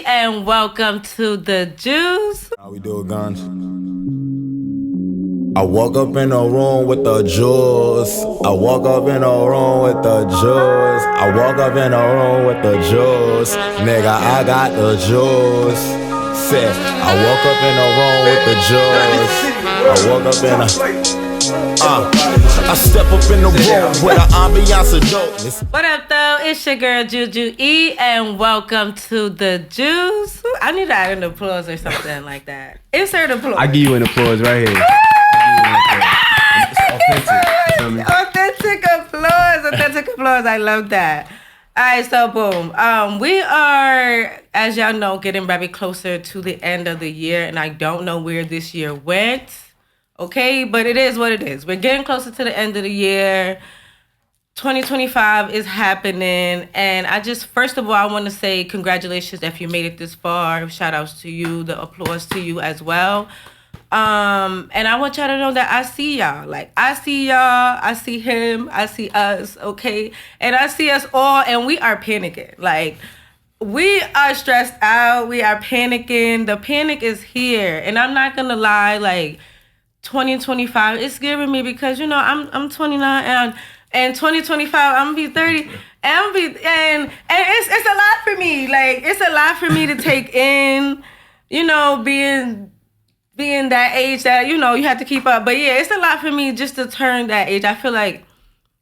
And welcome to the Juice. How we do it, guns? I woke up in a room with the juice. I woke up in a room with the juice. I woke up in a room with the juice. Nigga, I got the juice. Said, I woke up in a room with the juice. I woke up in a... I step up in the room with an ambiance of dopeness. What up, though? It's your girl, Jujue, and welcome to the Juice. I need to add an applause or something like that. Insert applause. I give you an applause right here. It's authentic applause. Authentic applause. I love that. All right, so boom. We are, as y'all know, getting very closer to the end of the year, and I don't know where this year went. Okay, but it is what it is. We're getting closer to the end of the year. 2025 is happening. And I just, first of all, I want to say congratulations if you made it this far. Shout outs to you, the applause to you as well. And I want y'all to know that I see y'all. Like, I see y'all, I see him, I see us, okay? And I see us all, and we are panicking. Like, we are stressed out. We are panicking. The panic is here. And I'm not going to lie, like, 2025 it's scaring me because I'm 29 and 2025 I'm gonna be 30 and it's a lot for me. Like, it's a lot for me to take in, being that age that you have to keep up. But yeah, it's a lot for me just to turn that age. I feel like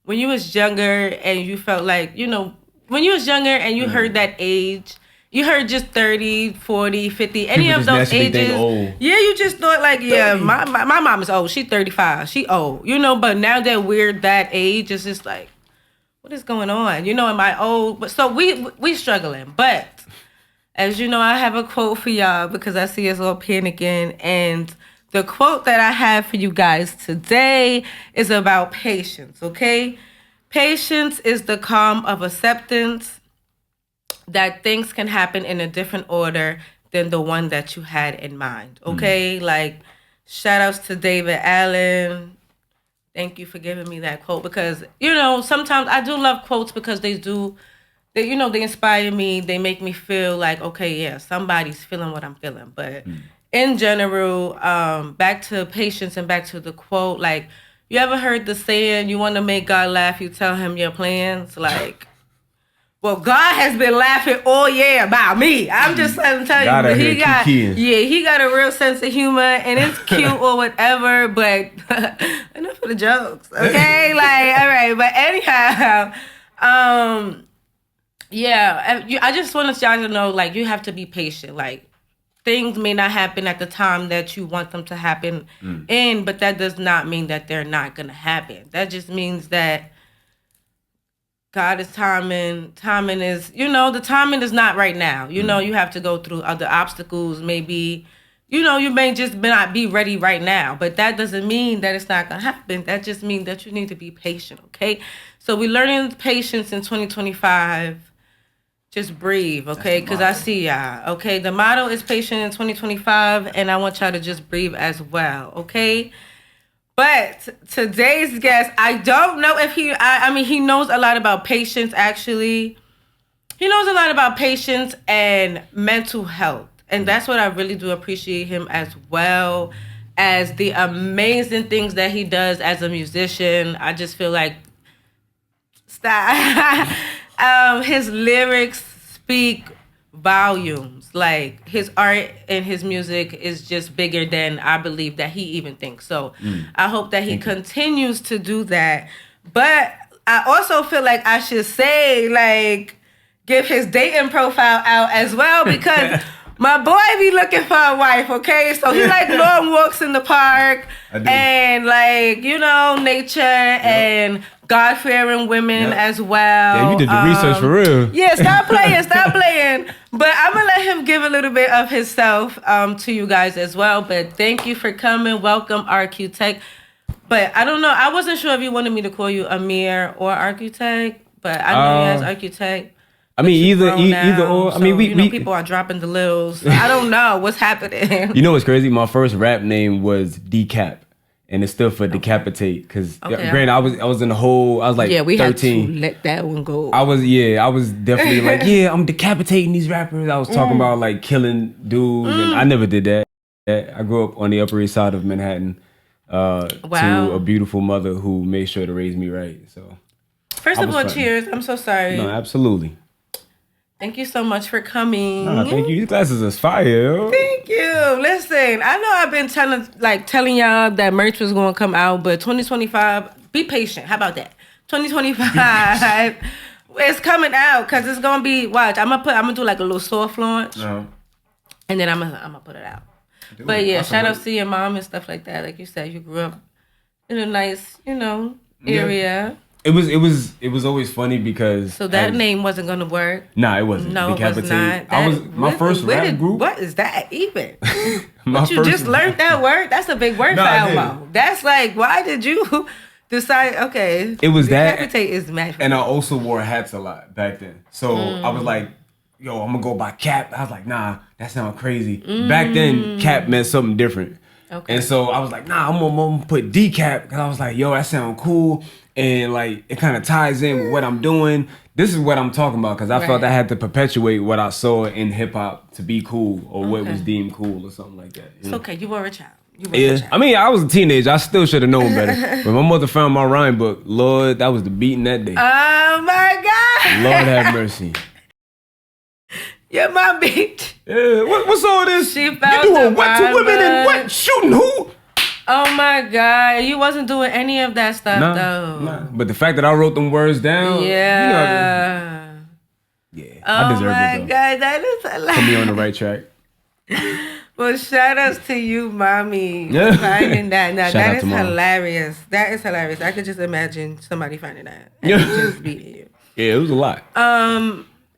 when you was younger and you felt like when you was younger and you heard that age, you heard just 30, 40, 50, any People of those ages. old. Yeah, you just thought like, yeah, my mom is old. She's 35. She old. But now that we're that age, it's just like, what is going on? Am I old? But so we struggling. But as you know, I have a quote for y'all because I see us all panicking. And the quote that I have for you guys today is about patience, okay? Patience is the calm of acceptance that things can happen in a different order than the one that you had in mind. Okay? Like, shout outs to David Allen. Thank you for giving me that quote because, sometimes I do love quotes because they inspire me. They make me feel like, okay, yeah, somebody's feeling what I'm feeling. But in general, back to patience and back to the quote, like, you ever heard the saying, you want to make God laugh, you tell him your plans? Like, well, God has been laughing all year about me. I'm just trying to tell you. But he got a real sense of humor, and it's cute or whatever, but enough of the jokes, okay? Like, all right, but anyhow, I just want y'all to know, like, you have to be patient. Like, things may not happen at the time that you want them to happen but that does not mean that they're not going to happen. That just means that God is timing. Timing is, the timing is not right now. You have to go through other obstacles. Maybe, you may just not be ready right now. But that doesn't mean that it's not going to happen. That just means that you need to be patient, okay? So we're learning patience in 2025. Just breathe, okay? Because I see y'all, okay? The motto is patient in 2025, and I want y'all to just breathe as well, okay? But today's guest, I don't know if he knows a lot about patience, actually. He knows a lot about patience and mental health. And that's what I really do appreciate him as well as the amazing things that he does as a musician. I just feel like his lyrics speak volumes. Like, his art and his music is just bigger than I believe that he even thinks. So I hope that he continues to do that. But I also feel like I should say, like, give his dating profile out as well because my boy be looking for a wife, okay? So he like long walks in the park and like, nature and God-fearing women as well. Yeah, you did the research for real. Yeah, stop playing. But I'm going to let him give a little bit of himself to you guys as well. But thank you for coming. Welcome, Rqtek. But I don't know. I wasn't sure if you wanted me to call you Amir or Rqtek, but I know you as Rqtek. I mean, either or. So, I mean, we people are dropping the lils. I don't know what's happening. You know what's crazy? My first rap name was Decap. and it's still for decapitate. Because Okay. granted, I was in the whole. I was like, we 13. had to let that one go. I was definitely like, I'm decapitating these rappers. I was talking about like killing dudes, and I never did that. I grew up on the Upper East Side of Manhattan to a beautiful mother who made sure to raise me right. So first of all, cheers. I'm so sorry. No, absolutely. Thank you so much for coming. No, thank you. These glasses is fire. Thank you. Listen, I know I've been telling y'all that merch was going to come out, but 2025, be patient. How about that? 2025, it's coming out because it's going to be. Watch, I'm gonna do like a little soft launch, and then I'm gonna put it out. But yeah, shout out to your mom and stuff like that. Like you said, you grew up in a nice, area. Yeah. It was always funny because so that name wasn't gonna work. Nah, it wasn't. No, it was not. I was my first rap group. What is that even? But you just learned that word. That's a big word for Elmo. That's like, why did you decide? Okay, it was that. Decapitate is magical. And I also wore hats a lot back then. So I was like, yo, I'm gonna go by Cap. I was like, nah, that sounds crazy. Back then, Cap meant something different. Okay. And so I was like, nah, I'm gonna put decap because I was like, yo, that sound cool. And like it kind of ties in with what I'm doing. This is what I'm talking about because I felt I had to perpetuate what I saw in hip hop to be cool or what was deemed cool or something like that. It's okay. You were a child. I mean, I was a teenager. I still should have known better. When my mother found my rhyme book, Lord, that was the beating that day. Oh my God. Lord have mercy. You're my bitch. Yeah, what's all this? She found you doing what to women and what? Shooting who? Oh my God, you wasn't doing any of that stuff though. Nah. But the fact that I wrote them words down, yeah, I deserve it though. Oh my God, that is hilarious. Put me on the right track. Well, shout outs to you, mommy, for finding that. Now that is hilarious. That is hilarious. I could just imagine somebody finding that and just beating you. Yeah, it was a lot.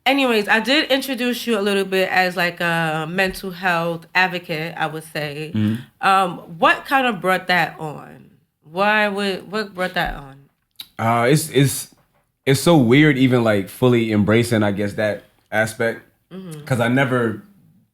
Anyways, I did introduce you a little bit as like a mental health advocate, I would say. What kind of brought that on? What brought that on? It's so weird even like fully embracing, I guess, that aspect. Because I never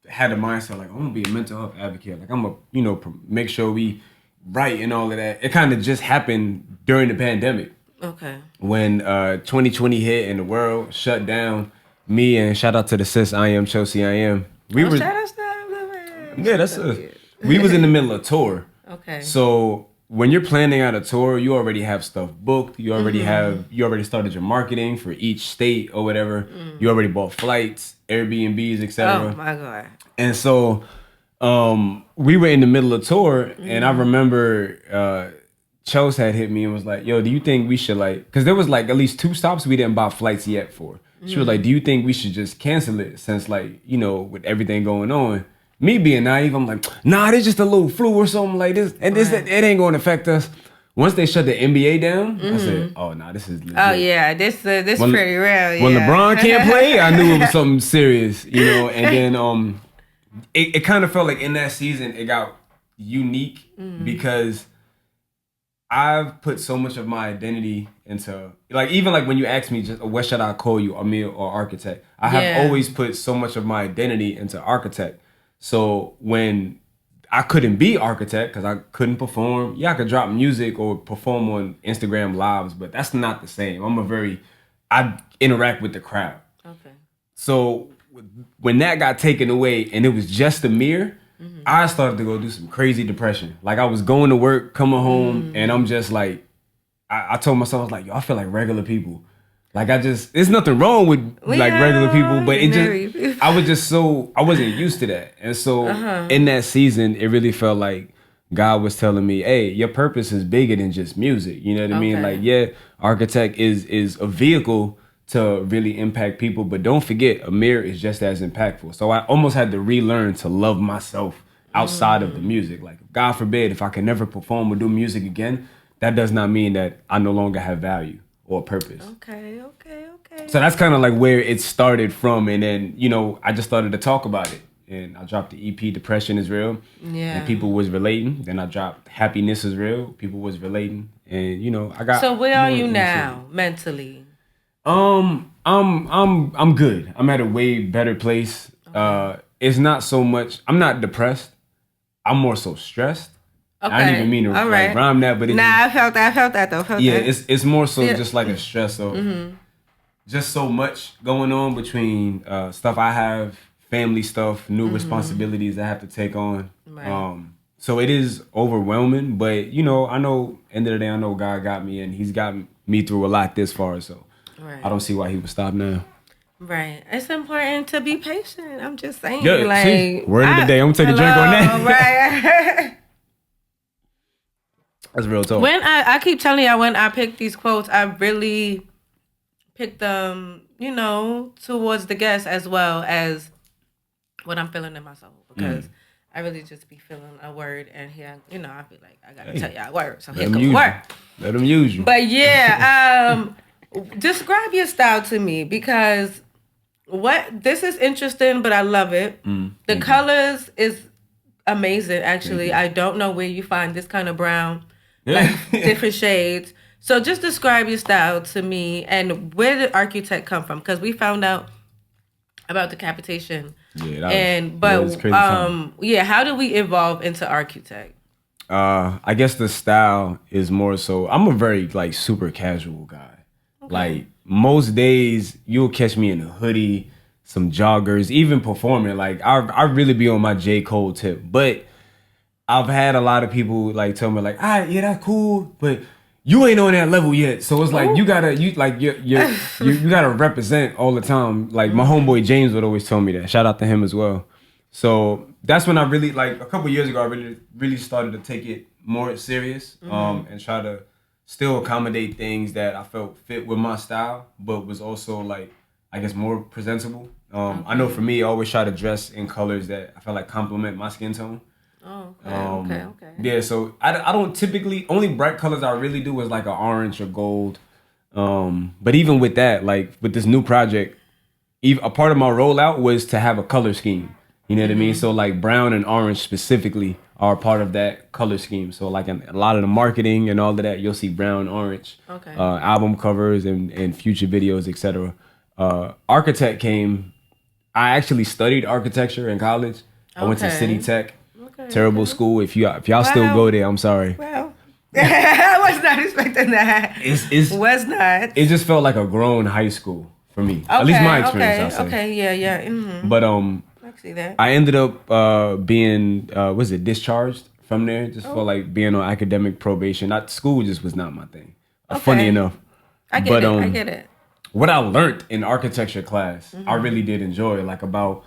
had a mindset like, I'm going to be a mental health advocate. Like I'm going to, make sure we right and all of that. It kind of just happened during the pandemic. Okay. When 2020 hit and the world shut down, me and shout out to the sis I am Chelsea I am. We were shout out to yeah, that's us. We was in the middle of tour. Okay. So when you're planning out a tour, you already have stuff booked. You already you already started your marketing for each state or whatever. You already bought flights, Airbnbs, etc. Oh my God. And so we were in the middle of tour, and I remember Chelsea had hit me and was like, yo, do you think we should like, because there was like at least 2 stops we didn't buy flights yet for. She was like, do you think we should just cancel it since like, with everything going on? Me being naive, I'm like, nah, it's just a little flu or something like this. And it ain't going to affect us. Once they shut the NBA down, I said, oh, nah, this is legit. Oh, yeah, this pretty real, yeah. When LeBron can't play, I knew it was something serious, and then it kind of felt like in that season, it got unique because I've put so much of my identity into, like, even like when you ask me just what should I call you, Amir or Rqtek, I have always put so much of my identity into Rqtek. So when I couldn't be Rqtek because I couldn't perform, I could drop music or perform on Instagram lives, but that's not the same. I interact with the crowd. Okay. So when that got taken away and it was just Amir, I started to go do some crazy depression. Like I was going to work, coming home, and I'm just like, I told myself, I was like, yo, I feel like regular people. Like there's nothing wrong with like regular people, but I wasn't used to that. And so in that season, it really felt like God was telling me, hey, your purpose is bigger than just music. You know what I mean? Like, Rqtek is a vehicle to really impact people, but don't forget, Amir is just as impactful. So I almost had to relearn to love myself outside of the music. Like, God forbid, if I can never perform or do music again, that does not mean that I no longer have value or purpose. Okay. So that's kind of like where it started from, and then, I just started to talk about it. And I dropped the EP, Depression is Real. Yeah. And people was relating. Then I dropped Happiness is Real. People was relating. And, I got... So where are you now, mentally? I'm good. I'm at a way better place. It's not so much, I'm not depressed. I'm more so stressed. I didn't even mean to like, rhyme that, but I felt that though. It's more so just like a stress of just so much going on between stuff I have, family stuff, new responsibilities I have to take on. Right. So it is overwhelming, but you know, I know end of the day, I know God got me, and He's got me through a lot this far. So I don't see why He would stop now. Right. It's important to be patient. I'm just saying. Yeah, like, see, word of the day. I'm gonna take a drink on that. Right. That's real talk. When I keep telling you, when I picked these quotes, I really picked them, you know, towards the guests as well as what I'm feeling in my soul, because I really just be feeling a word, and here, you know, I feel like I gotta tell y'all a word. So here comes the word. Let them use you. But yeah, describe your style to me, because this is interesting, but I love it. The colors is amazing, actually. I don't know where you find this kind of brown, like different shades. So just describe your style to me, and where did Rqtek come from? Because we found out about decapitation. Yeah, was crazy time. How do we evolve into Rqtek? I guess the style is more so, I'm a very like super casual guy. Okay. Like most days you'll catch me in a hoodie, some joggers, even performing. Like I really be on my J. Cole tip. But I've had a lot of people like tell me like, yeah, that's cool, but you ain't on that level yet. So it's like you gotta represent all the time. Like my homeboy James would always tell me that. Shout out to him as well. So that's when I really, like a couple years ago, I really started to take it more serious, and try to still accommodate things that I felt fit with my style, but was also like, I guess, more presentable. I know for me, I always try to dress in colors that I feel like complement my skin tone. Oh, okay. Yeah, so I don't typically, only bright colors I really do is like an orange or gold. But even with that, like with this new project, a part of my rollout was to have a color scheme. You know what I mean? So like brown and orange specifically are part of that color scheme. So like in a lot of the marketing and all of that, you'll see brown, orange, album covers and future videos, etc. Rqtek came, I actually studied architecture in college. I went to City Tech. Terrible school. If y'all still go there, I'm sorry. Well, I was not expecting that. Was not. It just felt like a grown high school for me. At least my experience. I'll say. Okay. Yeah. Mm-hmm. But I see that. I ended up being discharged from there just for like being on academic probation. School just was not my thing. Funny enough. I get it. What I learned in architecture class, I really did enjoy. Like about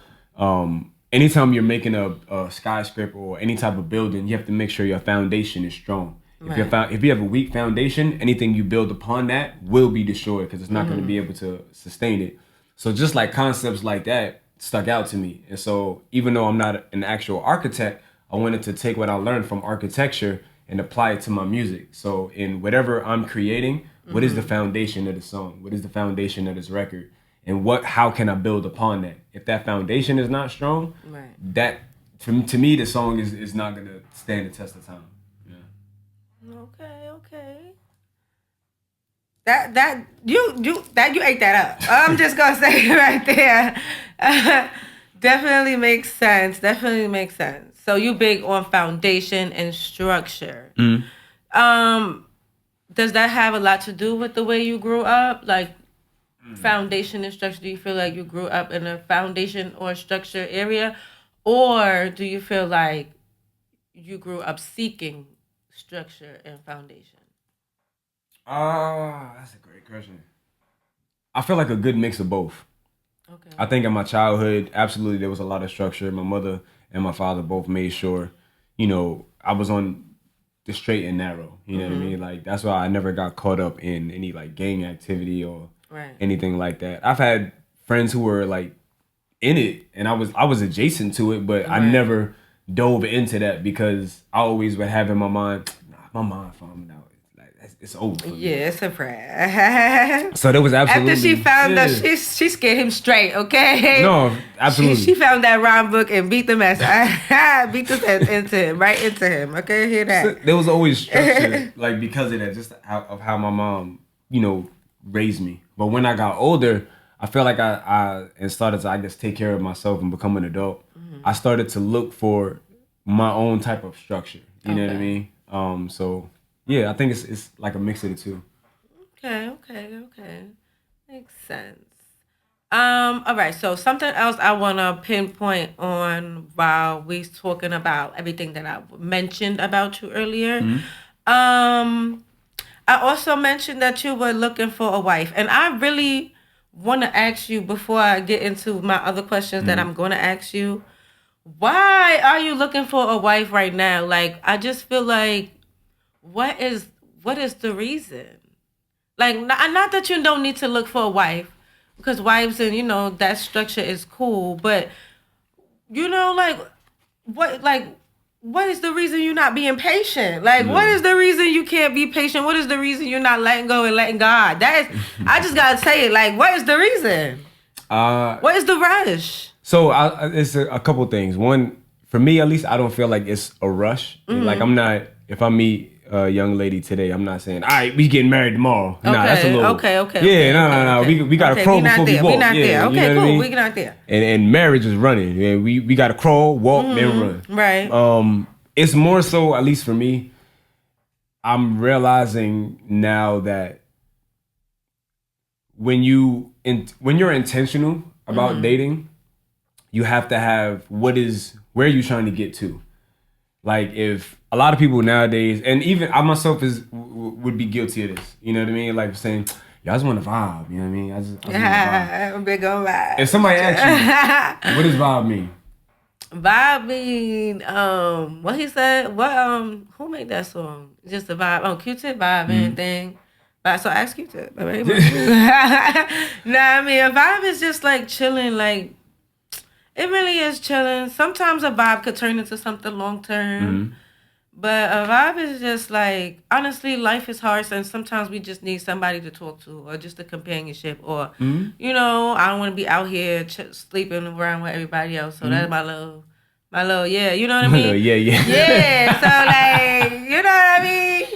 anytime you're making a skyscraper or any type of building, you have to make sure your foundation is strong. If you have a weak foundation, anything you build upon that will be destroyed because it's not going to be able to sustain it. So just like concepts like that stuck out to me. And so even though I'm not an actual architect, I wanted to take what I learned from architecture and apply it to my music. So in whatever I'm creating, what is the foundation of the song? What is the foundation of this record? And how can I build upon that? If that foundation is not strong, that to me the song is not gonna stand the test of time. Yeah. Okay. That you ate that up. I'm just gonna say it right there. Definitely makes sense. So you big on foundation and structure. Does that have a lot to do with the way you grew up? Like foundation and structure, do you feel like you grew up in a foundation or structure area, or do you feel like you grew up seeking structure and foundation? That's a great question. I feel like a good mix of both. Okay. I think in my childhood, absolutely there was a lot of structure. My mother and my father both made sure, I was on the straight and narrow. You know what I mean? Like that's why I never got caught up in any like gang activity or anything like that. I've had friends who were like in it, and I was adjacent to it, but I never dove into that because I always would have in my mind, my mom found out. It's over. Yeah, it's a prat. So there was absolutely. After she found out, she scared him straight. Okay. No, absolutely. She found that rhyme book and beat the mess. Beat the mess into him. Okay, hear that. So there was always structure, like because of that, just of how my mom, raised me. But when I got older, I felt like I started to, I guess, take care of myself and become an adult. I started to look for my own type of structure. You know what I mean? So yeah, I think it's like a mix of the two. Okay. Makes sense. All right, so something else I want to pinpoint on while we talking about everything that I mentioned about you earlier. I also mentioned that you were looking for a wife, and I really want to ask you before I get into my other questions that I'm going to ask you. Why are you looking for a wife right now? Like, I just feel like, what is the reason? Like, not that you don't need to look for a wife, because wives and, that structure is cool, but, what is the reason you're not being patient? Like, what is the reason you can't be patient? What is the reason you're not letting go and letting God? That is, I just gotta say it. Like, what is the reason? What is the rush? So it's a couple things. One, for me at least, I don't feel like it's a rush. Like I'm not. If I meet a young lady today, I'm not saying, all right, we getting married tomorrow. Nah, that's a little. Okay. Yeah, no. We got to crawl before we walk. We not there. Okay, you know cool. I mean? We not there. And marriage is running. Yeah, we got to crawl, walk, then run. Right. It's more so, at least for me, I'm realizing now that when you're intentional about dating, you have to have where are you trying to get to? Like, if a lot of people nowadays, and even I myself would be guilty of this. You know what I mean? Like saying, "Yo, I just want to vibe." You know what I mean? I just want to vibe. I'm big on vibe. If somebody asks you, what does vibe mean? Vibe mean, what he said? Who made that song? Just a vibe. Rqtek vibe and thing. So ask Rqtek. Nah, I mean, a vibe is just like chilling, like. It really is chilling. Sometimes a vibe could turn into something long term. But a vibe is just like, honestly, life is hard, and sometimes we just need somebody to talk to, or just a companionship, or, I don't want to be out here sleeping around with everybody else. So that's my little, yeah, you know what I mean? Yeah. Yeah, so like, you know what I mean?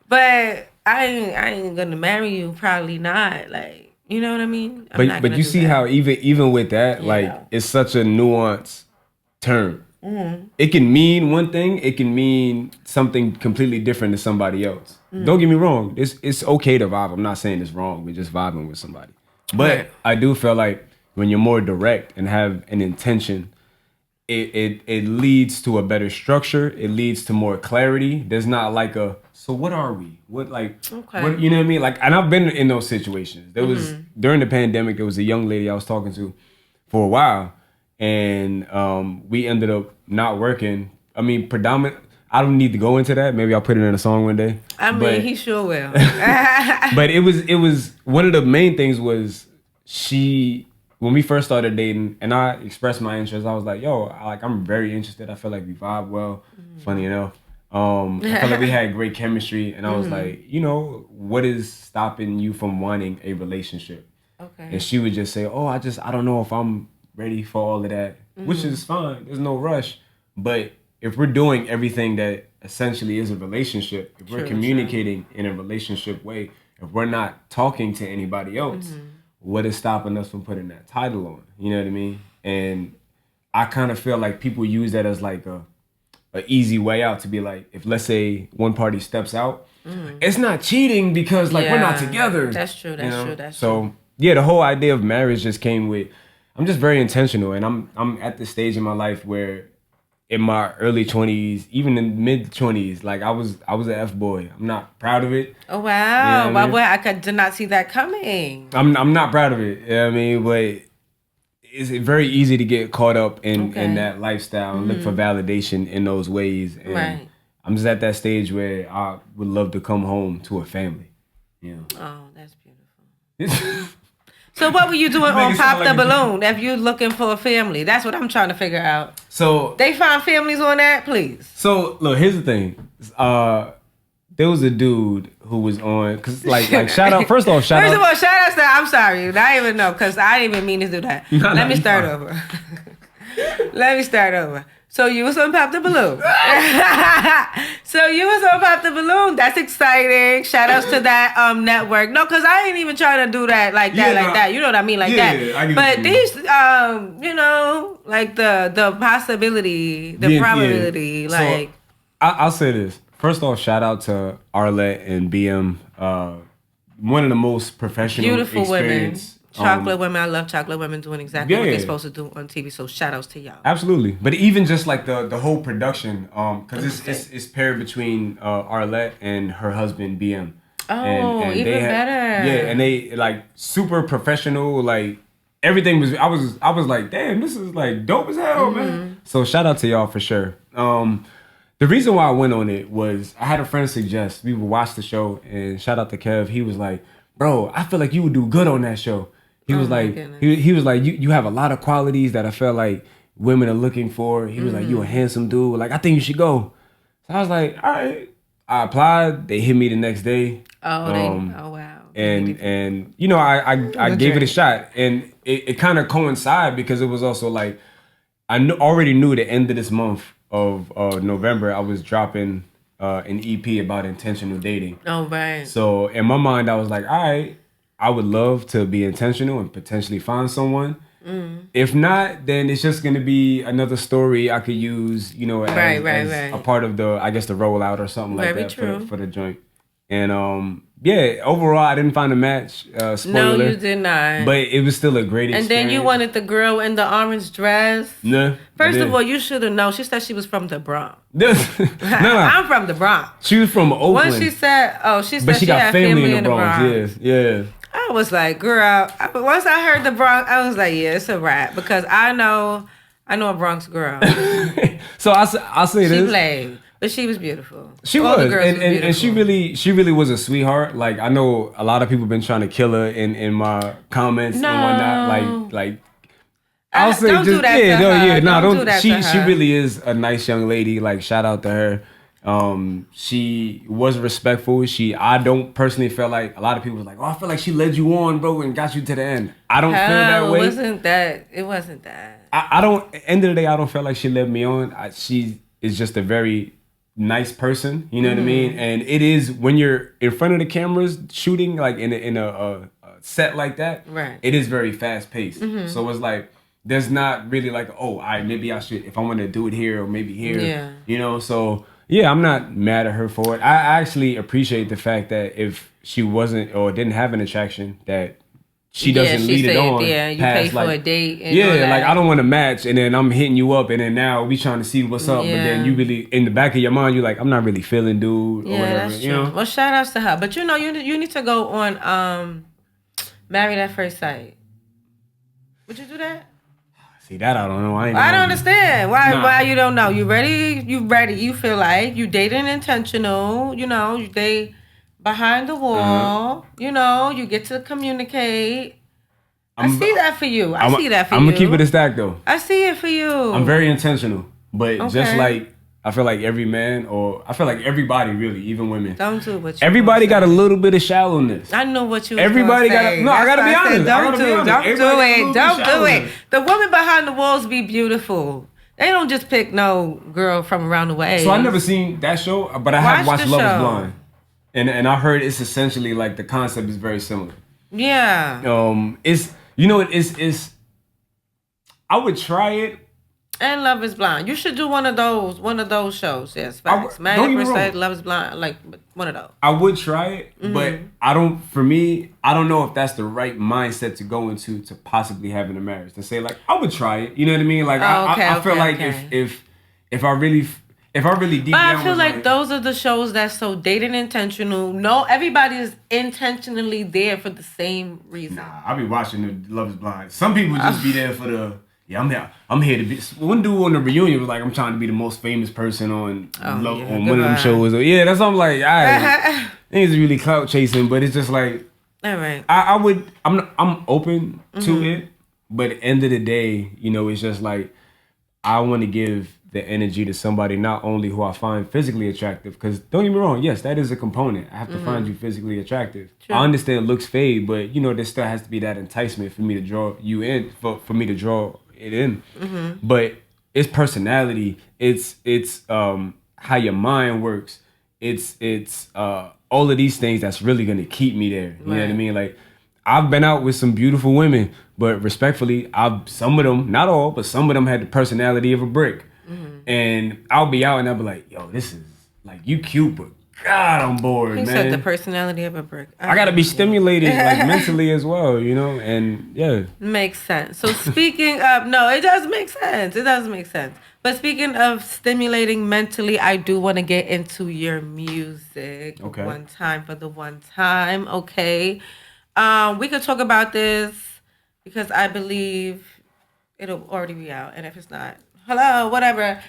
But I ain't gonna marry you, probably not, like. You know what I mean? But you see how even with that, like, it's such a nuanced term. It can mean one thing. It can mean something completely different to somebody else. Don't get me wrong. It's okay to vibe. I'm not saying it's wrong. We're just vibing with somebody. But I do feel like when you're more direct and have an intention, it leads to a better structure. It leads to more clarity. There's not like so what are we? What, what, you know what I mean? Like, and I've been in those situations. There was, during the pandemic, there was a young lady I was talking to for a while, and we ended up not working. I mean, I don't need to go into that. Maybe I'll put it in a song one day. I mean, he sure will. But it was, one of the main things was when we first started dating and I expressed my interest, I was like, yo, I'm very interested. I feel like we vibe well, funny enough. I felt like we had great chemistry, and I was like, what is stopping you from wanting a relationship? Okay. And she would just say, oh, I don't know if I'm ready for all of that, which is fine. There's no rush. But if we're doing everything that essentially is a relationship, if we're communicating in a relationship way, if we're not talking to anybody else, what is stopping us from putting that title on? You know what I mean? And I kind of feel like people use that as like a easy way out to be like, if let's say one party steps out, it's not cheating because we're not together. That's true. So yeah, the whole idea of marriage just came with, I'm just very intentional, and I'm at the stage in my life where in my early 20s, even in mid 20s, like I was an F-boy. I'm not proud of it. Oh wow. You know what I mean? I did not see that coming. I'm not proud of it. You know what I mean? But it's very easy to get caught up in that lifestyle and look for validation in those ways. And I'm just at that stage where I would love to come home to a family. Oh, that's beautiful. So what were you doing on Pop the Balloon if you're looking for a family? That's what I'm trying to figure out. So they find families on that, please. So look, here's the thing. There was a dude who was on, cause like shout out. First of all, shout out to, I'm sorry, I didn't even know, cause I didn't even mean to do that. Let me start over. So you was on Pop the Balloon. That's exciting. Shout outs to that network. No, cause I ain't even trying to do that like that. You know what I mean? Like that. But these like the possibility, the probability, like. I'll say this. First off, shout out to Arlette and BM. One of the most professional, beautiful women. experience. Chocolate women. I love chocolate women doing exactly what they're supposed to do on TV. So shout outs to y'all. Absolutely. But even just like the whole production, because it's paired between Arlette and her husband BM. Oh, and even better. Yeah, and they like super professional. Like everything was. I was like, damn, this is like dope as hell, man. So shout out to y'all for sure. The reason why I went on it was I had a friend suggest we would watch the show, and shout out to Kev. He was like, bro, I feel like you would do good on that show. He was like, he was like, you have a lot of qualities that I feel like women are looking for. He was like, you a handsome dude. Like, I think you should go. So I was like, all right. I applied. They hit me the next day. Oh, wow. And you know, I gave it a shot, and it kind of coincided because it was also like I already knew the end of this month of November I was dropping an EP about intentional dating. Oh, right. So in my mind, I was like, all right, I would love to be intentional and potentially find someone. If not, then it's just gonna be another story I could use, you know, as a part of the, I guess, the rollout or something like that for the joint. And yeah, overall, I didn't find a match. Spoiler. No, you did not. But it was still a great experience. And then you wanted the girl in the orange dress. Nah. First of all, you should have known. She said she was from the Bronx. No. I'm from the Bronx. She was from Oakland. When she said, but she got family in the Bronx. Yeah. I was like, girl. Once I heard the Bronx, I was like, yeah, it's a wrap because I know a Bronx girl. So I'll say this. She played, but she was beautiful. She All was, the girls and she really was a sweetheart. Like I know a lot of people been trying to kill her in my comments and whatnot. Like I'll say don't just do that to her. Don't do that to her. She really is a nice young lady. Like shout out to her. She was respectful. I don't personally feel like a lot of people was like, oh, I feel like she led you on, bro, and got you to the end. I don't feel that way. It wasn't that. I don't. End of the day, I don't feel like she led me on. She is just a very nice person. You know what I mean? And it is when you're in front of the cameras shooting, like in a set like that. Right. It is very fast paced. So it's like there's not really like, oh, maybe I should if I want to do it here or maybe here. Yeah. You know, so. Yeah, I'm not mad at her for it. I actually appreciate the fact that if she wasn't or didn't have an attraction, that she doesn't lead it on. Yeah, you past, pay for a date. And like I don't want to match, and then I'm hitting you up, and then now we trying to see what's up. Yeah. But then you really, in the back of your mind, you're like, I'm not really feeling dude. Or whatever, that's true. You know? Well, shout outs to her. But you know, you need to go on Married at First Sight. Would you do that? See that I don't know. I don't understand why you don't know. You ready? You feel like you dating intentional. You know, you date behind the wall. You know, you get to communicate. I see that for you. I'm gonna keep it a stack though. I see it for you. I'm very intentional, but just like I feel like every man, or I feel like everybody really, even women. Don't do what you everybody got a little bit of shallowness. I know what you. Everybody got. No, I gotta be honest. Don't do it. The women behind the walls be beautiful. They don't just pick no girl from around the way. So I never seen that show, but I have watched Love Is Blind, and I heard it's essentially like the concept is very similar. Yeah. It's I would try it. And Love Is Blind. You should do one of those shows. Yes, facts. Love Is Blind, like one of those. I would try it, but I don't know if that's the right mindset to go into to possibly having a marriage. To say like, I would try it. You know what I mean? Like I feel like if I really deep down. But I feel like those are the shows that's so dating intentional. No, everybody is intentionally there for the same reason. Nah, I be watching the Love Is Blind. Some people just be there for the. Yeah, I'm here to be. One dude on the reunion was like, I'm trying to be the most famous person on one of them shows. Yeah, that's what I'm like. I think it's really clout chasing, but it's just like, all right. I'm open to it, but at the end of the day, you know, it's just like I want to give the energy to somebody not only who I find physically attractive, because don't get me wrong, yes, that is a component. I have to find you physically attractive. True. I understand looks fade, but you know, there still has to be that enticement for me to draw you in, for me to draw it in. But it's personality, it's how your mind works, it's all of these things that's really gonna keep me there. You know what I mean? Like I've been out with some beautiful women, but respectfully, some of them, not all, but some of them had the personality of a brick. And I'll be out and I'll be like, yo, this is like you cute, but God, I'm bored, He man. said the personality of a brick. I gotta be stimulated like mentally as well, you know, and yeah. Makes sense. So speaking of, no, it does make sense. It does make sense. But speaking of stimulating mentally, I do want to get into your music. Okay. One time for the one time. Okay. We could talk about this because I believe it'll already be out. And if it's not, hello, whatever.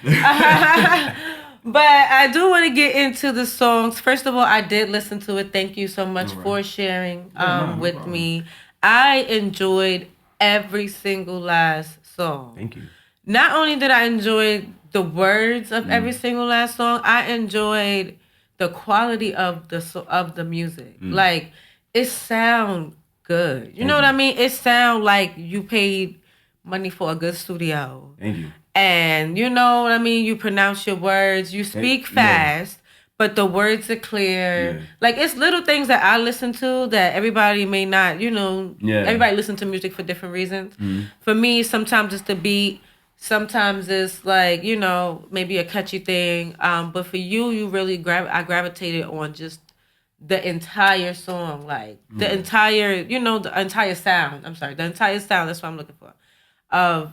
But I do want to get into the songs. First of all, I did listen to it. Thank you so much for sharing with me. I enjoyed every single last song. Thank you. Not only did I enjoy the words of every single last song, I enjoyed the quality of the music. Like, it sound good. You know what I mean? It sound like you paid money for a good studio. Thank you. And you know what I mean? You pronounce your words. You speak fast, but the words are clear. Yeah. Like, it's little things that I listen to that everybody may not, you know. Yeah. Everybody listen to music for different reasons. For me, sometimes it's the beat. Sometimes it's like, you know, maybe a catchy thing. But for you really I gravitated on just the entire song. Like, the entire, you know, the entire sound. I'm sorry. The entire sound. That's what I'm looking for. Of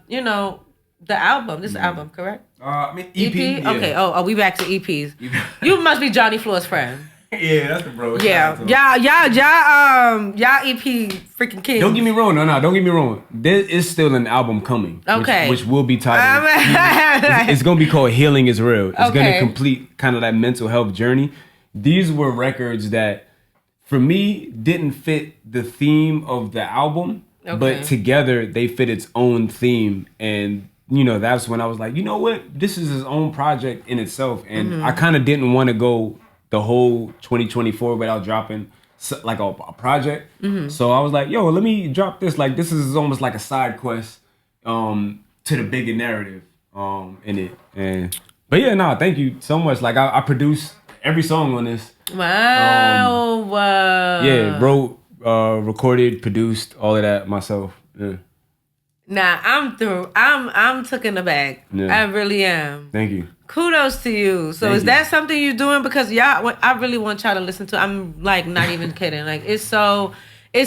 you know, the album. This is album, correct? I mean, EP. Yeah. Okay. Oh, we back to EPs. You must be Johnny Floor's friend. Yeah, that's the bro. Yeah. Y'all EP freaking king. Don't get me wrong. No, don't get me wrong. There is still an album coming. Okay. Which will be titled. It's gonna be called Healing is Real. It's gonna complete kind of that mental health journey. These were records that, for me, didn't fit the theme of the album. But together they fit its own theme, and you know, that's when I was like, you know what, this is his own project in itself, and I kind of didn't want to go the whole 2024 without dropping like a project. So I was like, yo, let me drop this. Like, this is almost like a side quest to the bigger narrative in it. But yeah, thank you so much. Like, I produced every song on this. Wow. Yeah, wrote, recorded, produced, all of that myself. Yeah. Nah, I'm through. I'm taken aback. Yeah. I really am. Thank you. Kudos to you. So is that something you're doing? Because y'all, I really want y'all to listen to. I'm like not even kidding. Like, it's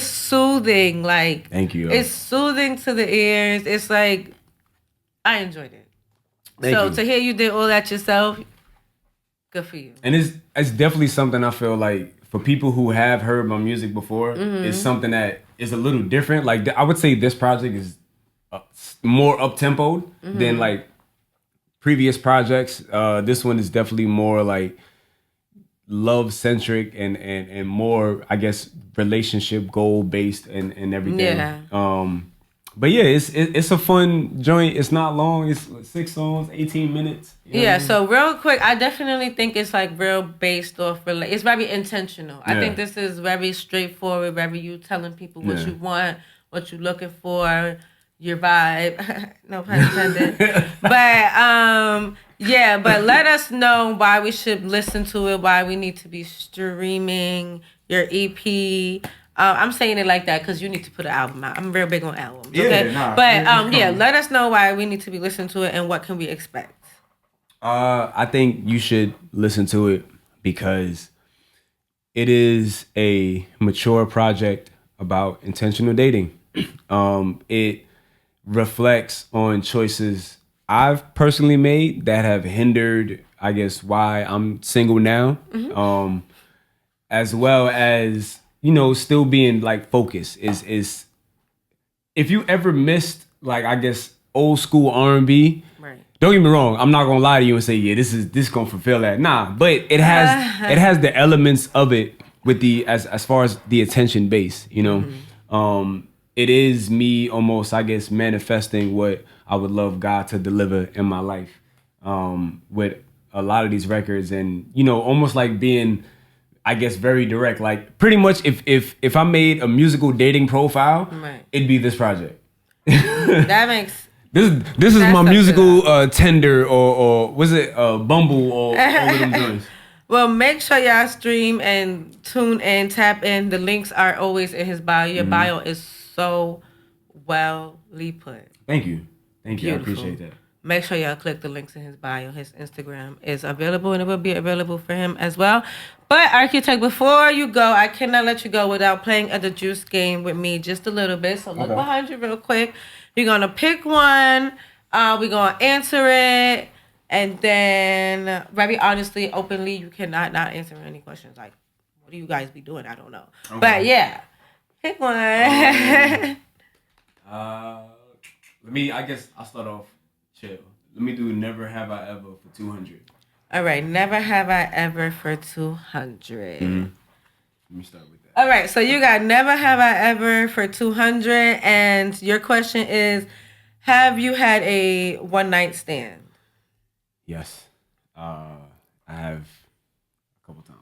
soothing. Like, thank you. It's soothing to the ears. It's like, I enjoyed it. Thank you. To hear you did all that yourself, good for you. And it's definitely something I feel like, for people who have heard my music before, it's something that is a little different. Like, I would say this project is more up-tempoed than like previous projects. This one is definitely more like love-centric and more, I guess, relationship goal-based and everything. Yeah. But yeah, it's a fun joint. It's not long. It's 6 songs, 18 minutes. Yeah, so real quick, I definitely think it's like real based off, it's very intentional. I think this is very straightforward, very you telling people what you want, what you're looking for, your vibe. No pun intended. But let us know why we should listen to it, why we need to be streaming your EP. I'm saying it like that because you need to put an album out. I'm real big on albums. Okay? Let us know why we need to be listening to it and what can we expect. I think you should listen to it because it is a mature project about intentional dating. It reflects on choices I've personally made that have hindered, I guess, why I'm single now, as well as, you know, still being like focused. Is if you ever missed, like, I guess, old school R&B. Right. Don't get me wrong. I'm not gonna lie to you and say, yeah, this gonna fulfill that. Nah, but it has the elements of it with the as far as the attention base. You know, it is me almost, I guess, manifesting what I would love God to deliver in my life with a lot of these records, and you know, almost like being, I guess, very direct. Like, pretty much, if I made a musical dating profile, it'd be this project. That makes. This is my musical Tinder or was it Bumble or all of them joints. Well, make sure y'all stream and tune in, tap in. The links are always in his bio. Your bio is so well put. Thank you. Beautiful. I appreciate that. Make sure y'all click the links in his bio. His Instagram is available, and it will be available for him as well. But Rqtek, before you go, I cannot let you go without playing a Dajuice game with me just a little bit. So look behind you real quick. You're gonna pick one. We're gonna answer it, and then very honestly, openly, you cannot not answer any questions. Like, what do you guys be doing? I don't know. Okay. But yeah, pick one. I guess I'll start off chill. Let me do Never Have I Ever for 200. All right, Never Have I Ever for 200. Mm-hmm. Let me start with that. All right, so you got Never Have I Ever for 200, and your question is, have you had a one-night stand? Yes. I have a couple times.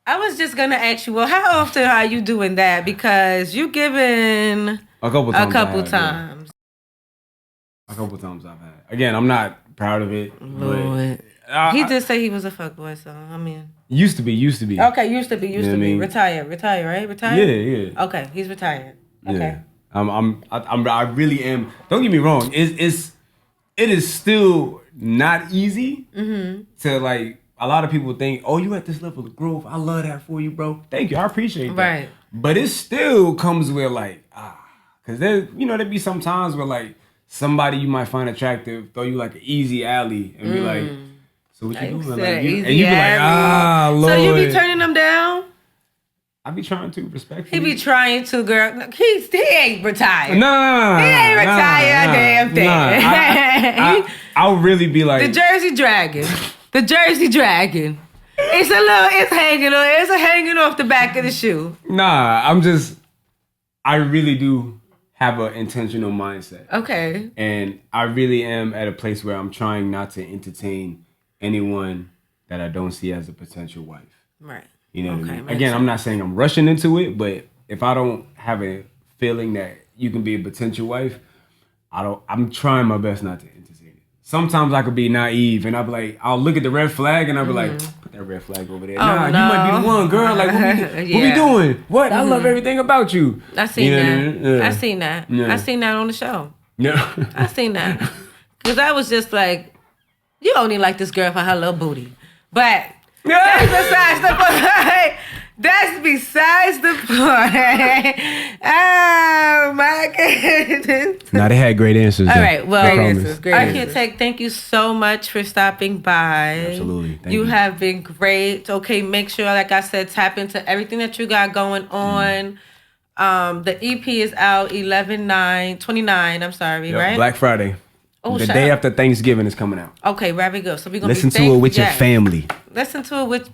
I was just going to ask you, well, how often are you doing that? Because you given a couple times. Yeah. A couple times I've had. Again, I'm not proud of it. Lord. But he did say he was a fuckboy, so I mean. Used to be. Okay, used to be. Retire, right? Retired? Yeah. Okay, he's retired. Okay. Yeah. I really am. Don't get me wrong. It is still not easy to like. A lot of people think, oh, you at this level of growth. I love that for you, bro. Thank you. I appreciate that. Right. But it still comes with like, because there'd be some times where like somebody you might find attractive throw you like an easy alley and be like, so what you doing? Like, and you be like, Lord. So you be turning them down? I be trying to, respectfully. He be trying to, girl. He ain't retired. Nah. He ain't retired, damn thing. I'll really be like. The Jersey Dragon. It's hanging off the back of the shoe. Nah, I really do have an intentional mindset. Okay. And I really am at a place where I'm trying not to entertain anyone that I don't see as a potential wife. Right. You know what I mean? Again, I'm not saying I'm rushing into it, but if I don't have a feeling that you can be a potential wife, I'm trying my best not to entertain it. Sometimes I could be naive and I'll be like, I'll look at the red flag and I'll be like, put that red flag over there. Oh, nah, no. You might be the one, girl. Like, what we doing? What? I love everything about you. I seen that. Yeah. I seen that. Yeah. I seen that on the show. Yeah. I seen that. Because I was just like, you only like this girl for her little booty. But that's besides the point. That's besides the point. Oh, my goodness. Nah, they had great answers. All right, well, great answers. Rqtek, thank you so much for stopping by. Absolutely. Thank you have been great. Okay, make sure, like I said, tap into everything that you got going on. The EP is out 29, I'm sorry, right? Black Friday. Oh, the day after Thanksgiving is coming out. Okay, very good. So we're gonna listen to it with your family. Listen to it with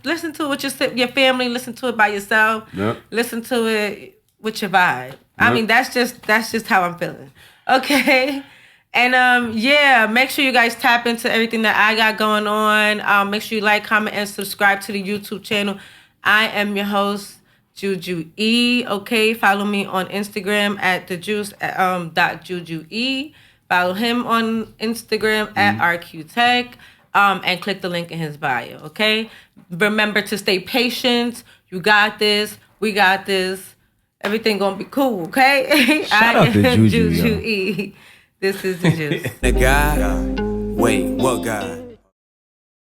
your family. Listen to it by yourself. Yep. Listen to it with your vibe. I mean, that's just how I'm feeling. Okay. And make sure you guys tap into everything that I got going on. Make sure you like, comment, and subscribe to the YouTube channel. I am your host, Jujue. Okay, follow me on Instagram at Dajuice .Jujue. Follow him on Instagram at Rqtek, and click the link in his bio, okay? Remember to stay patient. You got this. We got this. Everything gonna be cool, okay? Shout out to Jujue. This is the juice. The guy? Wait, what guy?